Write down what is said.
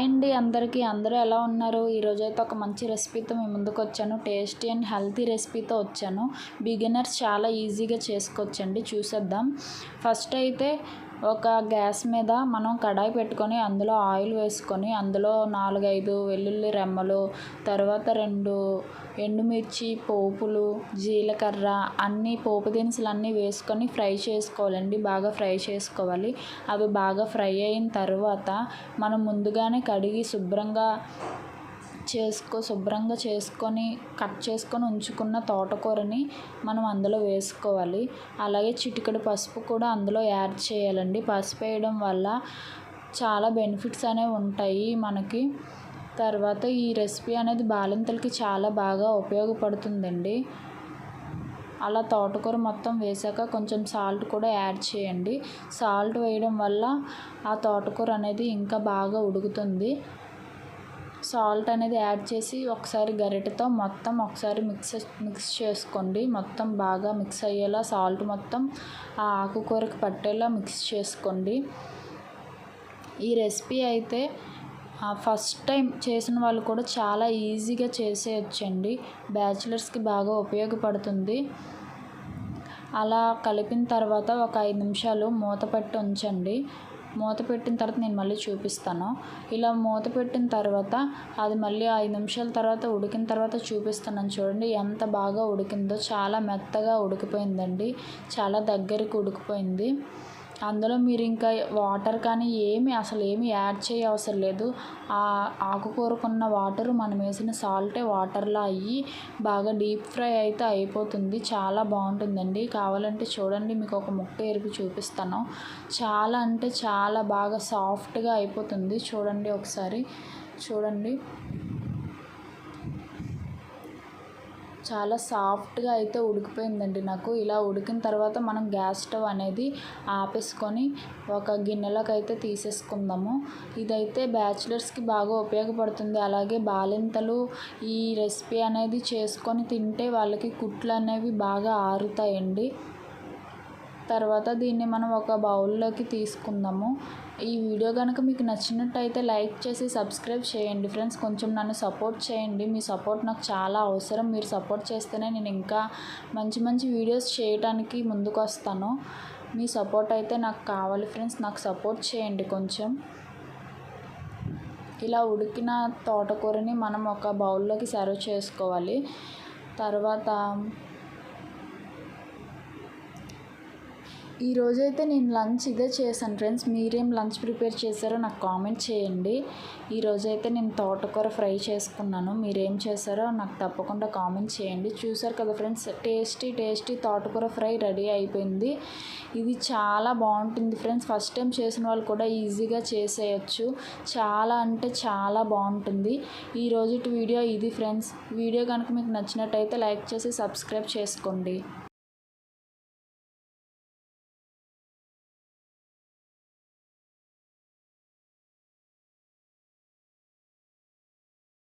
Hi అండి అందరికీ. అందరూ ఎలా ఉన్నారు? ఈరోజైతే ఒక మంచి రెసిపీతో మీ ముందుకు వచ్చాను. టేస్టీ అండ్ హెల్తీ రెసిపీతో వచ్చాను. బిగినర్స్ చాలా ఈజీగా చేసుకోవచ్చండి. చూసేద్దాం. ఫస్ట్ అయితే ఒక గ్యాస్ మీద మనం కడాయి పెట్టుకొని అందులో ఆయిల్ వేసుకొని అందులో 4-5 వెల్లుల్లి రెమ్మలు, తర్వాత 2 ఎండుమిర్చి, పోపులు, జీలకర్ర అన్నీ పోపు దినుసులు అన్నీ వేసుకొని ఫ్రై చేసుకోవాలండి. బాగా ఫ్రై చేసుకోవాలి. అవి బాగా ఫ్రై అయిన తర్వాత మనం ముందుగానే కడిగి శుభ్రంగా చేసుకొని కట్ చేసుకొని ఉంచుకున్న తోటకూరని మనం అందులో వేసుకోవాలి. అలాగే చిటికెడు పసుపు కూడా అందులో యాడ్ చేయాలండి. పసుపు వేయడం వల్ల చాలా బెనిఫిట్స్ అనేవి ఉంటాయి మనకి. తర్వాత ఈ రెసిపీ అనేది బాలింతలకి చాలా బాగా ఉపయోగపడుతుందండి. అలా తోటకూర మొత్తం వేసాక కొంచెం సాల్ట్ కూడా యాడ్ చేయండి. సాల్ట్ వేయడం వల్ల ఆ తోటకూర అనేది ఇంకా బాగా ఉడుకుతుంది. సాల్ట్ అనేది యాడ్ చేసి ఒకసారి గరిటెతో మొత్తం ఒకసారి మిక్స్ చేసుకోండి. మొత్తం బాగా మిక్స్ అయ్యేలా సాల్ట్ మొత్తం ఆ ఆకుకూరకు పట్టేలా మిక్స్ చేసుకోండి. ఈ రెసిపీ అయితే ఫస్ట్ టైం చేసిన వాళ్ళు కూడా చాలా ఈజీగా చేసేయచ్చండి. బ్యాచిలర్స్కి బాగా ఉపయోగపడుతుంది. అలా కలిపిన తర్వాత ఒక 5 నిమిషాలు మూత పెట్టి ఉంచండి. మూత పెట్టిన తర్వాత నేను మళ్ళీ చూపిస్తాను. ఇలా మూత పెట్టిన తర్వాత అది మళ్ళీ 5 నిమిషాల తర్వాత ఉడికిన తర్వాత చూపిస్తున్నాను. చూడండి ఎంత బాగా ఉడికిందో. చాలా మెత్తగా ఉడికిపోయిందండి. చాలా దగ్గరికి ఉడికిపోయింది. అందులో మీరు ఇంకా వాటర్ కానీ అసలు ఏమి యాడ్ అవసరం లేదు. ఆ ఆకుకూరకున్న వాటరు మనం వేసిన సాల్టే వాటర్లా అయ్యి బాగా డీప్ ఫ్రై అయితే అయిపోతుంది. చాలా బాగుంటుందండి. కావాలంటే చూడండి, మీకు ఒక ముక్క ఎరిపి చూపిస్తాను. చాలా అంటే చాలా బాగా సాఫ్ట్గా అయిపోతుంది. చూడండి ఒకసారి చూడండి. చాలా సాఫ్ట్గా అయితే ఉడికిపోయిందండి నాకు. ఇలా ఉడికిన తర్వాత మనం గ్యాస్ స్టవ్ అనేది ఆపేసుకొని ఒక గిన్నెలోకి అయితే తీసేసుకుందాము. ఇదైతే బ్యాచిలర్స్కి బాగా ఉపయోగపడుతుంది. అలాగే బాలింతలు ఈ రెసిపీ అనేది చేసుకొని తింటే వాళ్ళకి కుట్లు అనేవి బాగా ఆరుతాయండి. తర్వాత దీన్ని మనం ఒక బౌల్లోకి తీసుకుందాము. ఈ వీడియో కనుక మీకు నచ్చినట్టయితే లైక్ చేసి సబ్స్క్రైబ్ చేయండి ఫ్రెండ్స్. కొంచెం నన్ను సపోర్ట్ చేయండి. మీ సపోర్ట్ నాకు చాలా అవసరం. మీరు సపోర్ట్ చేస్తేనే నేను ఇంకా మంచి వీడియోస్ చేయడానికి ముందుకు వస్తాను. మీ సపోర్ట్ అయితే నాకు కావాలి ఫ్రెండ్స్. నాకు సపోర్ట్ చేయండి కొంచెం. ఇలా ఉడికిన తోటకూరని మనం ఒక బౌల్లోకి సర్వ్ చేసుకోవాలి. తర్వాత ఈరోజైతే నేను లంచ్ ఇదే చేశాను ఫ్రెండ్స్. మీరేం లంచ్ ప్రిపేర్ చేశారో నాకు కామెంట్ చేయండి. ఈరోజైతే నేను తోటకూర ఫ్రై చేసుకున్నాను. మీరేం చేశారో నాకు తప్పకుండా కామెంట్ చేయండి. చూసారు కదా ఫ్రెండ్స్, టేస్టీ తోటకూర ఫ్రై రెడీ అయిపోయింది. ఇది చాలా బాగుంటుంది ఫ్రెండ్స్. ఫస్ట్ టైం చేసిన వాళ్ళు కూడా ఈజీగా చేసేయచ్చు. చాలా అంటే చాలా బాగుంటుంది. ఈరోజు వీడియో ఇది ఫ్రెండ్స్. వీడియో కనుక మీకు నచ్చినట్టయితే లైక్ చేసి సబ్స్క్రైబ్ చేసుకోండి.